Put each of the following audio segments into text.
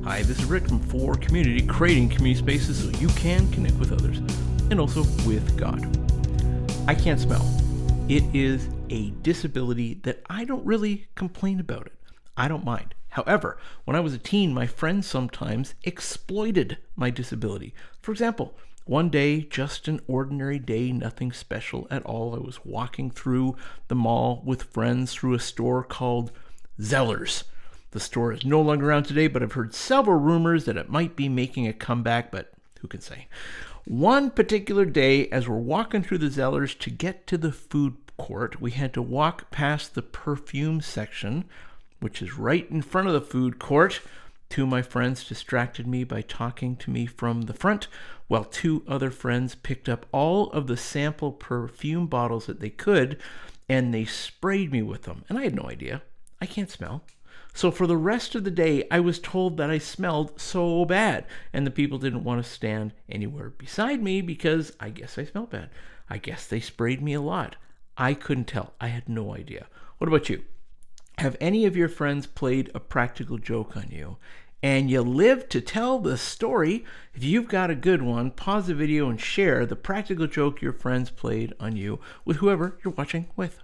Hi, this is Rick from For Community, creating community spaces so you can connect with others and also with God. I can't smell. It is a disability that I don't really complain about it. I don't mind. However, when I was a teen, my friends sometimes exploited my disability. For example, one day, just an ordinary day, nothing special at all, I was walking through the mall with friends through a store called Zellers. The store is no longer around today, but I've heard several rumors that it might be making a comeback, but who can say? One particular day, as we're walking through the Zellers to get to the food court, we had to walk past the perfume section, which is right in front of the food court. Two of my friends distracted me by talking to me from the front, while two other friends picked up all of the sample perfume bottles that they could, and they sprayed me with them. And I had no idea. I can't smell. So for the rest of the day, I was told that I smelled so bad, and the people didn't want to stand anywhere beside me because I guess I smelled bad. I guess they sprayed me a lot. I couldn't tell. I had no idea. What about you? Have any of your friends played a practical joke on you, and you live to tell the story? If you've got a good one, pause the video and share the practical joke your friends played on you with whoever you're watching with.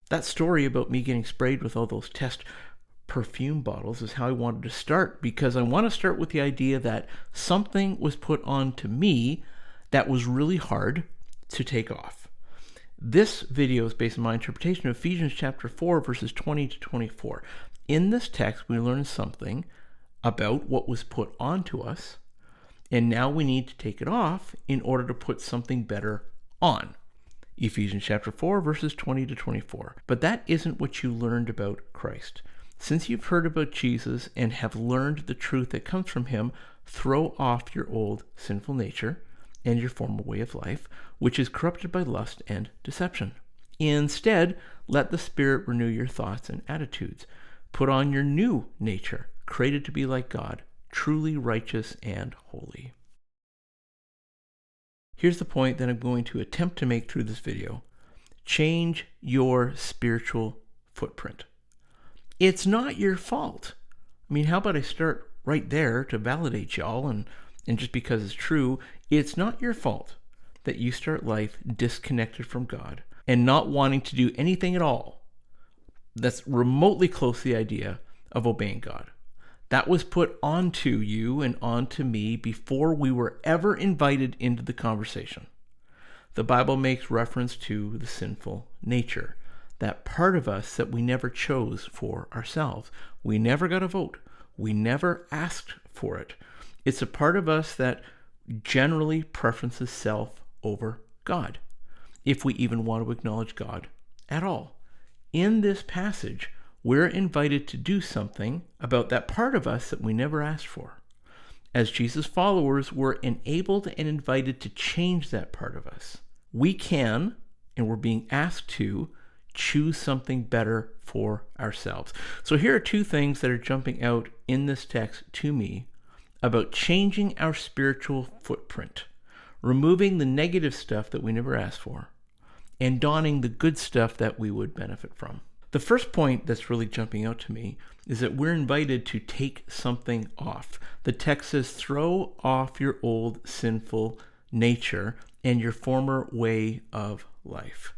That story about me getting sprayed with all those test perfume bottles is how I wanted to start, because I want to start with the idea that something was put on to me that was really hard to take off. This video is based on my interpretation of Ephesians chapter 4, verses 20 to 24. In this text, we learn something about what was put onto us, and now we need to take it off in order to put something better on. Ephesians chapter 4, verses 20 to 24. But that isn't what you learned about Christ. Since you've heard about Jesus and have learned the truth that comes from him, throw off your old sinful nature and your former way of life, which is corrupted by lust and deception. Instead, let the Spirit renew your thoughts and attitudes. Put on your new nature, created to be like God, truly righteous and holy. Here's the point that I'm going to attempt to make through this video. Change your spiritual footprint. It's not your fault. I mean, how about I start right there to validate y'all, and just because it's true, it's not your fault that you start life disconnected from God and not wanting to do anything at all that's remotely close to the idea of obeying God. That was put onto you and onto me before we were ever invited into the conversation. The Bible makes reference to the sinful nature, that part of us that we never chose for ourselves. We never got a vote. We never asked for it. It's a part of us that generally preferences self over God, if we even want to acknowledge God at all. In this passage, we're invited to do something about that part of us that we never asked for. As Jesus followers, we're enabled and invited to change that part of us. We can, and we're being asked to, choose something better for ourselves. So here are two things that are jumping out in this text to me about changing our spiritual footprint, removing the negative stuff that we never asked for, and donning the good stuff that we would benefit from. The first point that's really jumping out to me is that we're invited to take something off. The text says, throw off your old sinful nature and your former way of life.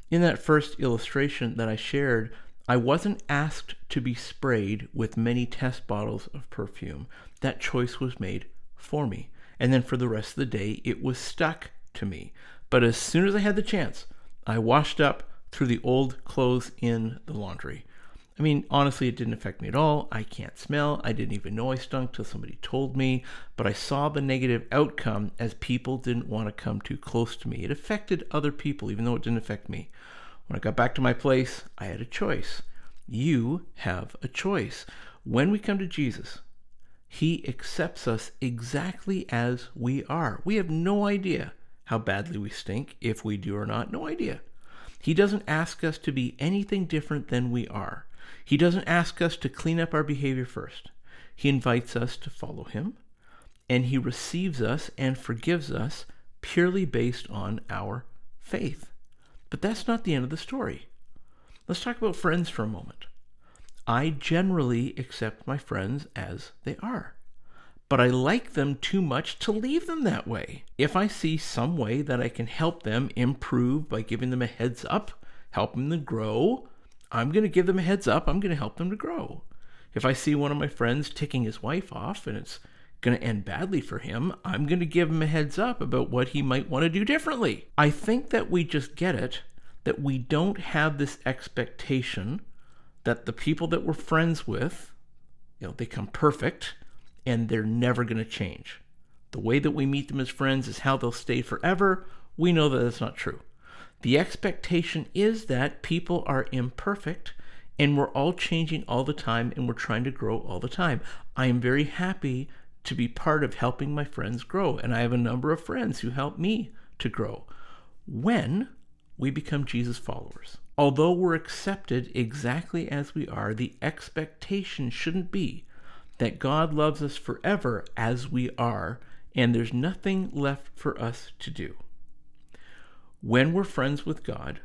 In that first illustration that I shared, I wasn't asked to be sprayed with many test bottles of perfume. That choice was made for me. And then for the rest of the day, it was stuck to me. But as soon as I had the chance, I washed up, threw the old clothes in the laundry. I mean, honestly, it didn't affect me at all. I can't smell. I didn't even know I stunk till somebody told me. But I saw the negative outcome as people didn't want to come too close to me. It affected other people, even though it didn't affect me. When I got back to my place, I had a choice. You have a choice. When we come to Jesus, he accepts us exactly as we are. We have no idea how badly we stink, if we do or not. No idea. He doesn't ask us to be anything different than we are. He doesn't ask us to clean up our behavior first. He invites us to follow him, and he receives us and forgives us purely based on our faith. But that's not the end of the story. Let's talk about friends for a moment. I generally accept my friends as they are. But I like them too much to leave them that way. If I see some way that I can help them improve by giving them a heads up, helping them grow, I'm going to give them a heads up. I'm going to help them to grow. If I see one of my friends ticking his wife off and it's going to end badly for him, I'm going to give him a heads up about what he might want to do differently. I think that we just get it, that we don't have this expectation that the people that we're friends with, they come perfect and they're never going to change. The way that we meet them as friends is how they'll stay forever. We know that that's not true. The expectation is that people are imperfect and we're all changing all the time and we're trying to grow all the time. I am very happy to be part of helping my friends grow, and I have a number of friends who help me to grow when we become Jesus followers. Although we're accepted exactly as we are, the expectation shouldn't be that God loves us forever as we are, and there's nothing left for us to do. When we're friends with God,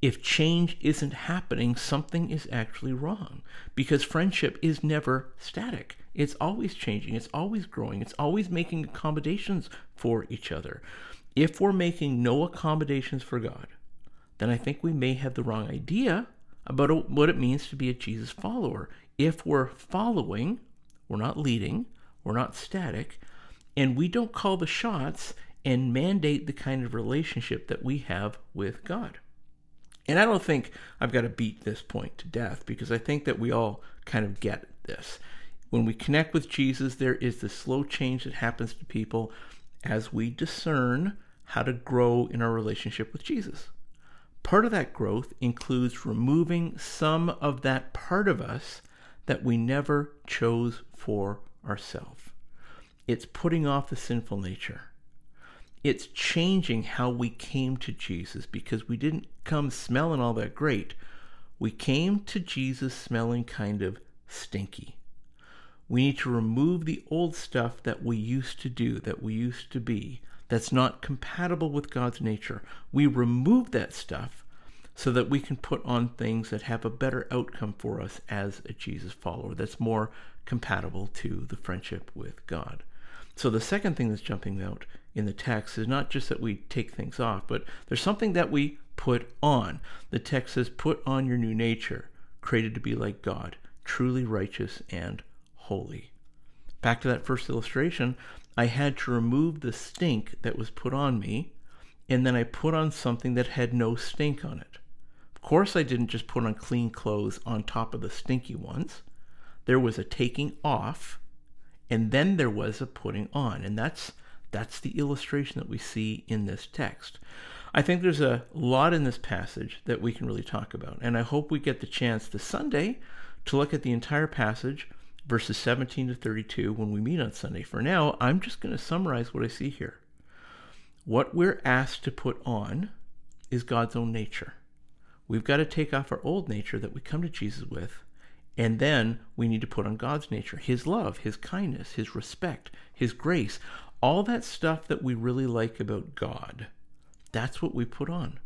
if change isn't happening, something is actually wrong, because friendship is never static. It's always changing. It's always growing. It's always making accommodations for each other. If we're making no accommodations for God, then I think we may have the wrong idea about what it means to be a Jesus follower. If we're following, we're not leading, we're not static, and we don't call the shots and mandate the kind of relationship that we have with God. And I don't think I've got to beat this point to death, because I think that we all kind of get this. When we connect with Jesus, there is this slow change that happens to people as we discern how to grow in our relationship with Jesus. Part of that growth includes removing some of that part of us that we never chose for ourselves. It's putting off the sinful nature. It's changing how we came to Jesus, because we didn't come smelling all that great. We came to Jesus smelling kind of stinky. We need to remove the old stuff that we used to do, that we used to be, that's not compatible with God's nature. We remove that stuff so that we can put on things that have a better outcome for us as a Jesus follower, that's more compatible to the friendship with God. So the second thing that's jumping out in the text is not just that we take things off, but there's something that we put on. The text says, put on your new nature, created to be like God, truly righteous and holy. Back to that first illustration, I had to remove the stink that was put on me, and then I put on something that had no stink on it. Of course, I didn't just put on clean clothes on top of the stinky ones. There was a taking off, and then there was a putting on, and that's the illustration that we see in this text. I think there's a lot in this passage that we can really talk about, and I hope we get the chance this Sunday to look at the entire passage, verses 17 to 32, when we meet on Sunday. For now, I'm just going to summarize what I see here. What we're asked to put on is God's own nature. We've got to take off our old nature that we come to Jesus with, and then we need to put on God's nature, his love, his kindness, his respect, his grace, all that stuff that we really like about God. That's what we put on.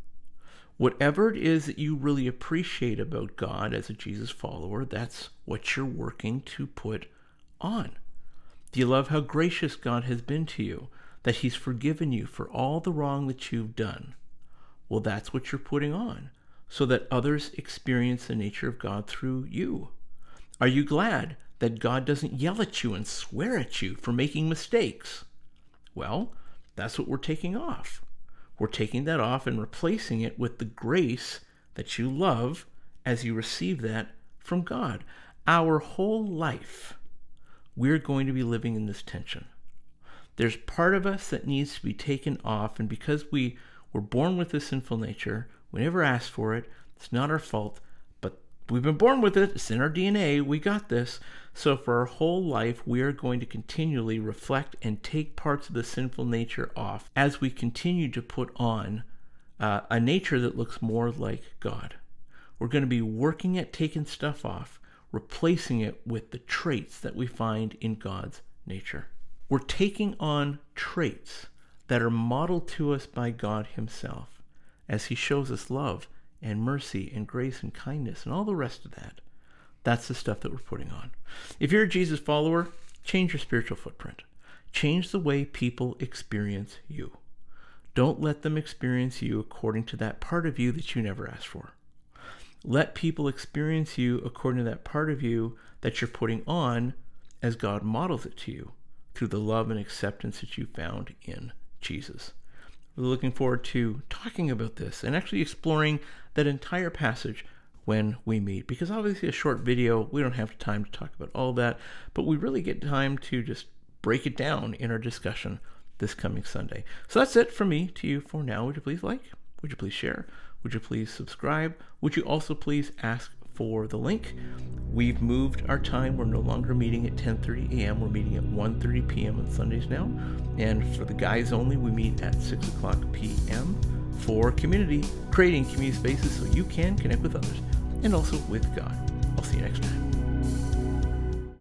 Whatever it is that you really appreciate about God as a Jesus follower, that's what you're working to put on. Do you love how gracious God has been to you, that he's forgiven you for all the wrong that you've done? Well, that's what you're putting on, so that others experience the nature of God through you. Are you glad that God doesn't yell at you and swear at you for making mistakes? Well, that's what we're taking off. We're taking that off and replacing it with the grace that you love as you receive that from God. Our whole life, we're going to be living in this tension. There's part of us that needs to be taken off, and because we were born with this sinful nature, we never asked for it. It's not our fault, but we've been born with it. It's in our DNA. We got this. So for our whole life, we are going to continually reflect and take parts of the sinful nature off as we continue to put on a nature that looks more like God. We're going to be working at taking stuff off, replacing it with the traits that we find in God's nature. We're taking on traits that are modeled to us by God himself as he shows us love and mercy and grace and kindness and all the rest of that. That's the stuff that we're putting on. If you're a Jesus follower, change your spiritual footprint. Change the way people experience you. Don't let them experience you according to that part of you that you never asked for. Let people experience you according to that part of you that you're putting on as God models it to you through the love and acceptance that you found in Jesus. We're looking forward to talking about this and actually exploring that entire passage when we meet, because obviously a short video, we don't have time to talk about all that, but we really get time to just break it down in our discussion this coming Sunday. So that's it from me to you for now. Would you please like? Would you please share? Would you please subscribe? Would you also please ask for the link? We've moved our time. We're no longer meeting at 10:30 a.m. We're meeting at 1:30 p.m. on Sundays now. And for the guys only, we meet at 6 o'clock p.m. for community, creating community spaces so you can connect with others and also with God. I'll see you next time.